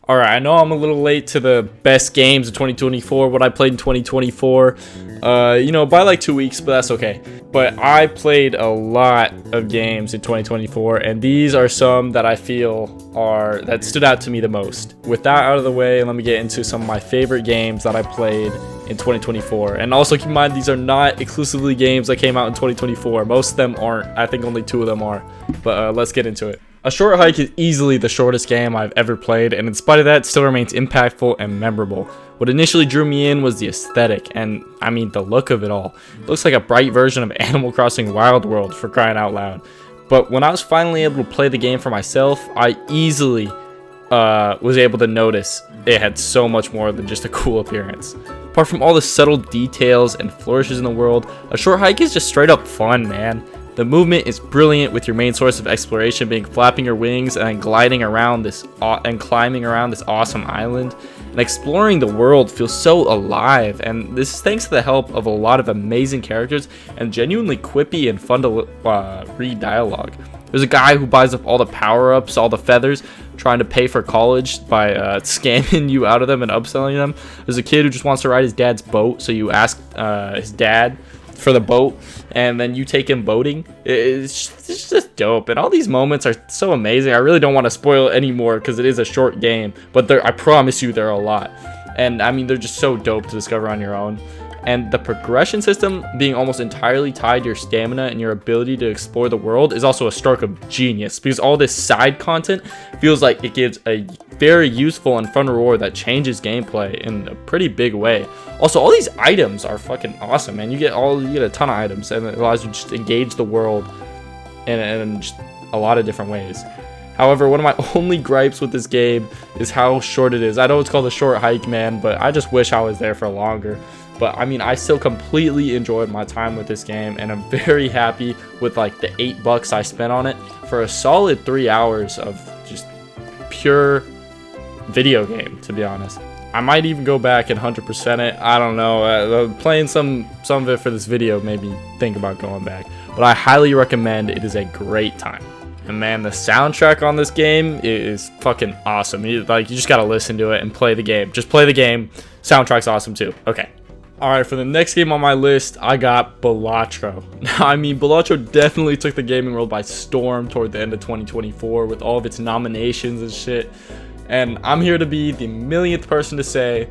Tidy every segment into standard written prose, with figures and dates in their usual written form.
Alright, I know I'm a little late to the best games of 2024, what I played in 2024, by like 2 weeks, but that's okay. But I played a lot of games in 2024, and these are some that I feel that stood out to me the most. With that out of the way, let me get into some of my favorite games that I played in 2024. And also keep in mind, these are not exclusively games that came out in 2024. Most of them aren't. I think only 2 of them are. But let's get into it. A Short Hike is easily the shortest game I've ever played, and in spite of that, it still remains impactful and memorable. What initially drew me in was the aesthetic, and I mean the look of it all. It looks like a bright version of Animal Crossing Wild World, for crying out loud. But when I was finally able to play the game for myself, I easily was able to notice it had so much more than just a cool appearance. Apart from all the subtle details and flourishes in the world, A Short Hike is just straight up fun, man. The movement is brilliant, with your main source of exploration being flapping your wings and gliding around this and climbing around this awesome island. And exploring the world feels so alive, and this is thanks to the help of a lot of amazing characters and genuinely quippy and fun to read dialogue. There's a guy who buys up all the power-ups, all the feathers, trying to pay for college by scamming you out of them and upselling them. There's a kid who just wants to ride his dad's boat, so you ask his dad for the boat, and then you take him boating. It's just dope, and all these moments are so amazing. I really don't want to spoil any more because it is a short game, but I promise you there are a lot, and I mean they're just so dope to discover on your own. And the progression system being almost entirely tied to your stamina and your ability to explore the world is also a stroke of genius, because all this side content feels like it gives a very useful and fun reward that changes gameplay in a pretty big way. Also, all these items are fucking awesome, man. You get a ton of items, and it allows you to just engage the world in just a lot of different ways. However, one of my only gripes with this game is how short it is. I know it's called A Short Hike, man, but I just wish I was there for longer. But I mean, I still completely enjoyed my time with this game, and I'm very happy with like the $8 I spent on it for a solid 3 hours of just pure video game, to be honest. I might even go back and 100% it. I don't know. Playing some of it for this video made me think about going back. But I highly recommend. It is a great time. And man, the soundtrack on this game is fucking awesome. You just gotta listen to it and play the game. Just play the game. Soundtrack's awesome too. Okay. Alright, for the next game on my list, I got Balatro. Now, I mean, Balatro definitely took the gaming world by storm toward the end of 2024 with all of its nominations and shit. And I'm here to be the millionth person to say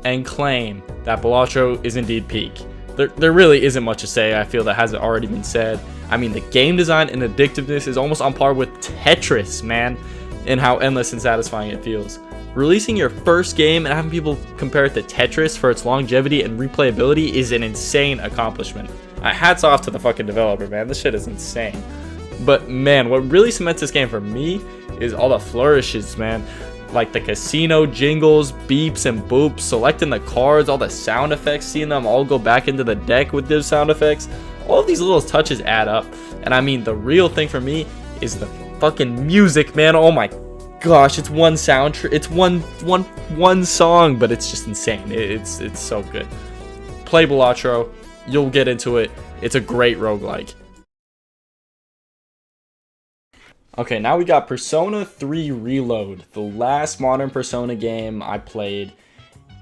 and claim that Balatro is indeed peak. There really isn't much to say, I feel, that hasn't already been said. I mean, the game design and addictiveness is almost on par with Tetris, man, in how endless and satisfying it feels. Releasing your first game and having people compare it to Tetris for its longevity and replayability is an insane accomplishment. Hats off to the fucking developer, man. This shit is insane. But man, what really cements this game for me is all the flourishes, man. Like the casino jingles, beeps and boops, selecting the cards, all the sound effects, seeing them all go back into the deck with those sound effects. All of these little touches add up. And I mean, the real thing for me is the fucking music, man. Oh my gosh, it's one soundtrack, it's one song, but it's just insane. It's so good. Play Balatro, you'll get into it. It's a great roguelike. Okay, now we got Persona 3 Reload, the last modern Persona game I played.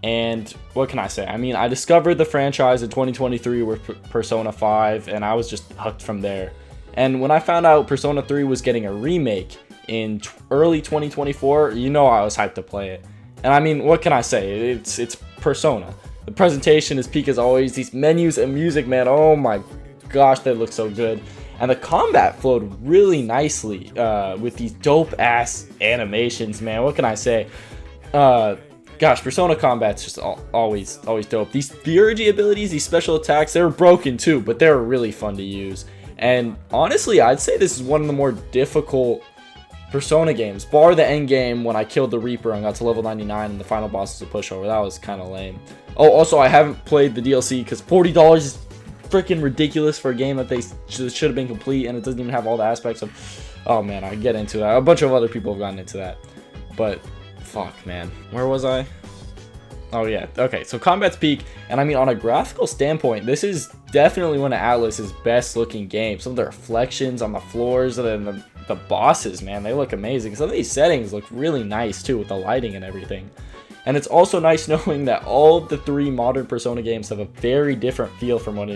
And what can I say? I mean, I discovered the franchise in 2023 with Persona 5, and I was just hooked from there. And when I found out Persona 3 was getting a remake in early 2024, you know I was hyped to play it. And I mean, what can I say? It's Persona. The presentation is peak as always. These menus and music, man, oh my gosh, they look so good. And the combat flowed really nicely with these dope-ass animations, man. What can I say? Gosh, Persona combat's just always dope. These Theurgy abilities, these special attacks, they were broken too, but they were really fun to use. And honestly, I'd say this is one of the more difficult Persona games, bar the end game when I killed the Reaper and got to level 99 and the final boss was a pushover. That was kind of lame. Oh, also, I haven't played the DLC because $40 is freaking ridiculous for a game that they should have been complete, and it doesn't even have all the aspects of... Oh man, I get into that. A bunch of other people have gotten into that. But, fuck, man. Where was I? Oh yeah, okay, so combat's peak, and I mean, on a graphical standpoint, this is definitely one of Atlus's best looking games. Some of the reflections on the floors and the the bosses, man, they look amazing. Some of these settings look really nice too, with the lighting and everything. And it's also nice knowing that all of the 3 modern Persona games have a very different feel from one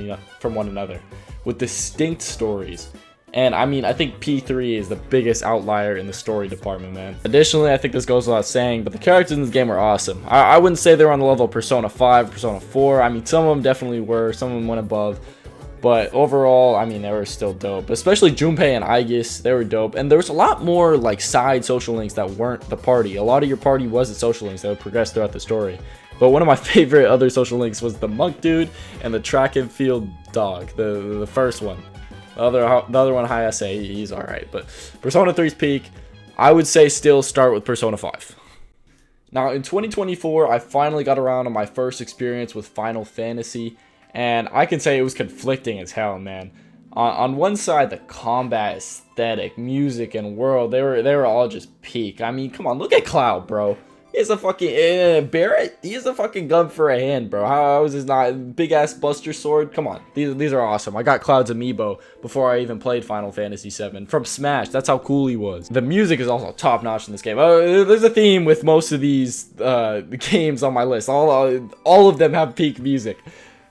another, with distinct stories. And I mean, I think P3 is the biggest outlier in the story department, man. Additionally, I think this goes without saying, but the characters in this game are awesome. I wouldn't say they were on the level of Persona 5, Persona 4. I mean, some of them definitely were, some of them went above. But overall, I mean, they were still dope. Especially Junpei and Aegis, they were dope. And there was a lot more like side social links that weren't the party. A lot of your party wasn't social links that would progress throughout the story. But one of my favorite other social links was the monk dude and the track and field dog, the first one. The other one, Hayase, he's alright. But Persona 3's peak, I would say still start with Persona 5. Now, in 2024, I finally got around to my first experience with Final Fantasy. And I can say it was conflicting as hell, man. On one side, the combat, aesthetic, music, and world, they were all just peak. I mean, come on, look at Cloud, bro. He has a fucking Barret. He has a fucking gun for a hand, bro. How is this not big ass Buster Sword? Come on, these are awesome. I got Cloud's amiibo before I even played Final Fantasy VII from Smash. That's how cool he was. The music is also top notch in this game. There's a theme with most of these games on my list. All of them have peak music.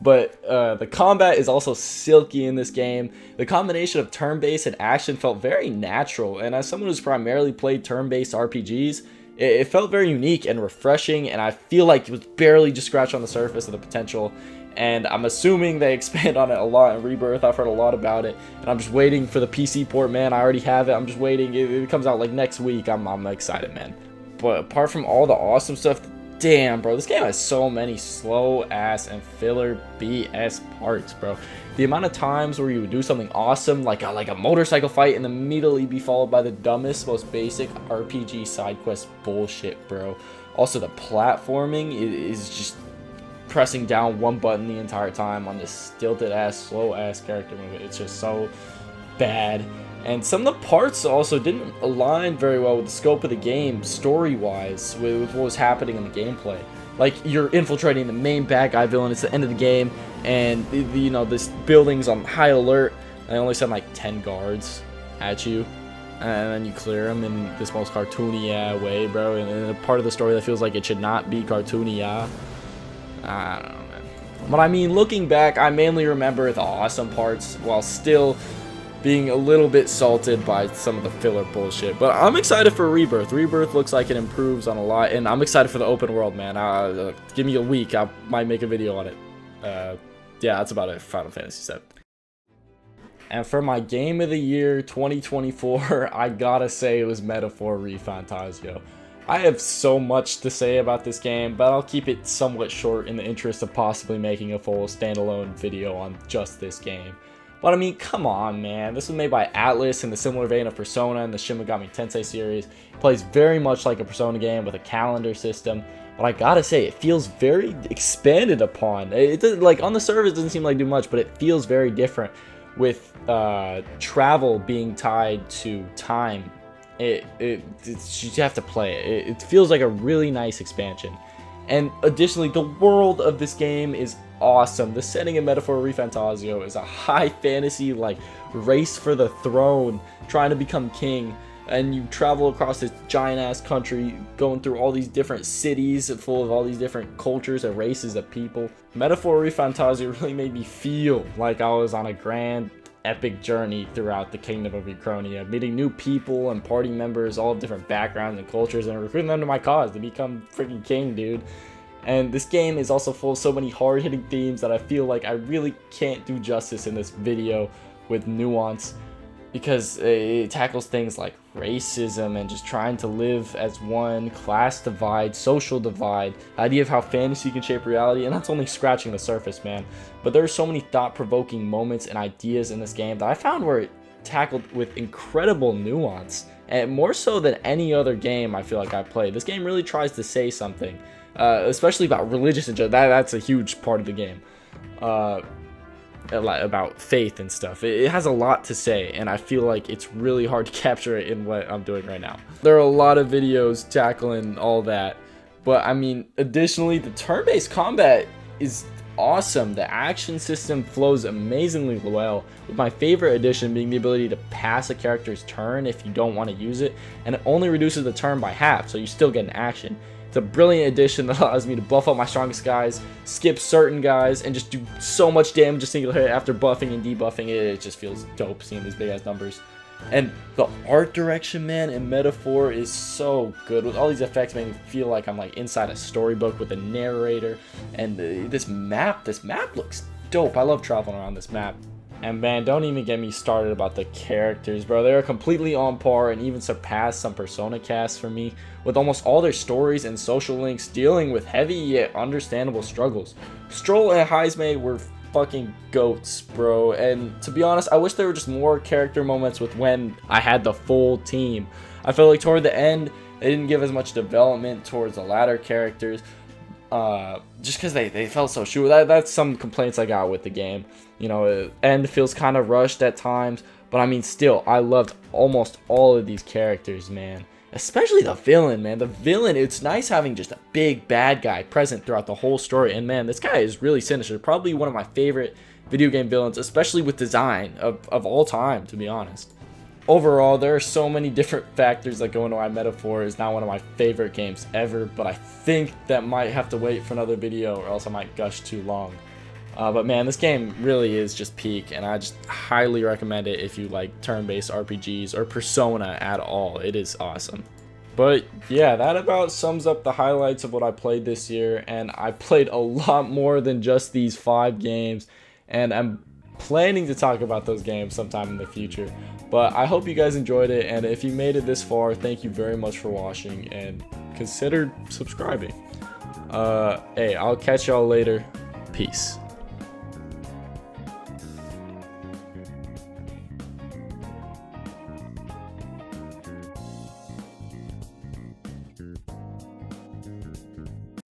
But the combat is also silky in this game. The combination of turn-based and action felt very natural, and as someone who's primarily played turn-based RPGs, it felt very unique and refreshing, and I feel like it was barely just scratched on the surface of the potential. And I'm assuming they expand on it a lot in Rebirth. I've heard a lot about it, and I'm just waiting for the PC port, man. I already have it. I'm just waiting. It comes out like next week. I'm excited, man. But apart from all the awesome stuff, damn, bro, this game has so many slow ass and filler BS parts, bro. The amount of times where you would do something awesome, like a motorcycle fight, and immediately be followed by the dumbest, most basic RPG side quest bullshit, bro. Also, the platforming is just pressing down one button the entire time on this stilted ass, slow ass character movement. It's just so bad. And some of the parts also didn't align very well with the scope of the game, story-wise, with what was happening in the gameplay. Like, you're infiltrating the main bad guy villain, it's the end of the game, and, you know, this building's on high alert, and they only send, like, 10 guards at you, and then you clear them in this most cartoony way, bro, and in a part of the story that feels like it should not be cartoony. I don't know, man. But, I mean, looking back, I mainly remember the awesome parts, while still being a little bit salted by some of the filler bullshit. But I'm excited for Rebirth. Rebirth looks like it improves on a lot, and I'm excited for the open world, man. Give me a week, I might make a video on it. Yeah, that's about it for Final Fantasy VII. And for my Game of the Year 2024, I gotta say it was Metaphor ReFantazio. I have so much to say about this game, but I'll keep it somewhat short in the interest of possibly making a full standalone video on just this game. But I mean, come on, man. This was made by Atlus in the similar vein of Persona and the Shin Megami Tensei series. It plays very much like a Persona game with a calendar system. But I gotta say, it feels very expanded upon. It does, like, on the surface, it doesn't seem like do much, but it feels very different with travel being tied to time. You have to play it. It feels like a really nice expansion. And additionally, the world of this game is awesome. The setting in Metaphor ReFantazio is a high fantasy, like, race for the throne, trying to become king. And you travel across this giant-ass country, going through all these different cities full of all these different cultures and races of people. Metaphor ReFantazio really made me feel like I was on a grand, epic journey throughout the kingdom of Uchronia, meeting new people and party members, all of different backgrounds and cultures, and recruiting them to my cause to become freaking king, dude. And this game is also full of so many hard-hitting themes that I feel like I really can't do justice in this video with nuance, because it tackles things like racism and just trying to live as one, class divide, social divide, idea of how fantasy can shape reality, and that's only scratching the surface, man. But there are so many thought-provoking moments and ideas in this game that I found were tackled with incredible nuance, and more so than any other game I feel like I played. This game really tries to say something, especially about religious and that's a huge part of the game. About faith and stuff. It has a lot to say, and I feel like it's really hard to capture it in what I'm doing right now. There are a lot of videos tackling all that, but I mean, additionally, the turn-based combat is awesome. The action system flows amazingly well, with my favorite addition being the ability to pass a character's turn if you don't want to use it, and it only reduces the turn by half, so you still get an action. It's a brilliant addition that allows me to buff up my strongest guys, skip certain guys, and just do so much damage a single hit after buffing and debuffing it. It just feels dope seeing these big ass numbers. And the art direction, man, in Metaphor is so good. With all these effects making me feel like I'm like inside a storybook with a narrator. And this map looks dope. I love traveling around this map. And man, don't even get me started about the characters, bro. They're completely on par and even surpass some Persona casts for me, with almost all their stories and social links dealing with heavy yet understandable struggles. Stroll and Heisme were fucking goats, bro. And to be honest, I wish there were just more character moments with when I had the full team. I felt like toward the end, they didn't give as much development towards the latter characters. Just because they felt so short. That's some complaints I got with the game. You know, end feels kind of rushed at times, but I mean, still, I loved almost all of these characters, man. Especially the villain, man. The villain, it's nice having just a big bad guy present throughout the whole story. And man, this guy is really sinister. Probably one of my favorite video game villains, especially with design of all time, to be honest. Overall, there are so many different factors that go into why Metaphor is now one of my favorite games ever, but I think that might have to wait for another video or else I might gush too long. But man, this game really is just peak, and I just highly recommend it if you like turn-based RPGs or Persona at all. It is awesome. But yeah, that about sums up the highlights of what I played this year, and I played a lot more than just these 5 games, and I'm planning to talk about those games sometime in the future. But I hope you guys enjoyed it, and if you made it this far, thank you very much for watching, and consider subscribing. Hey, I'll catch y'all later. Peace.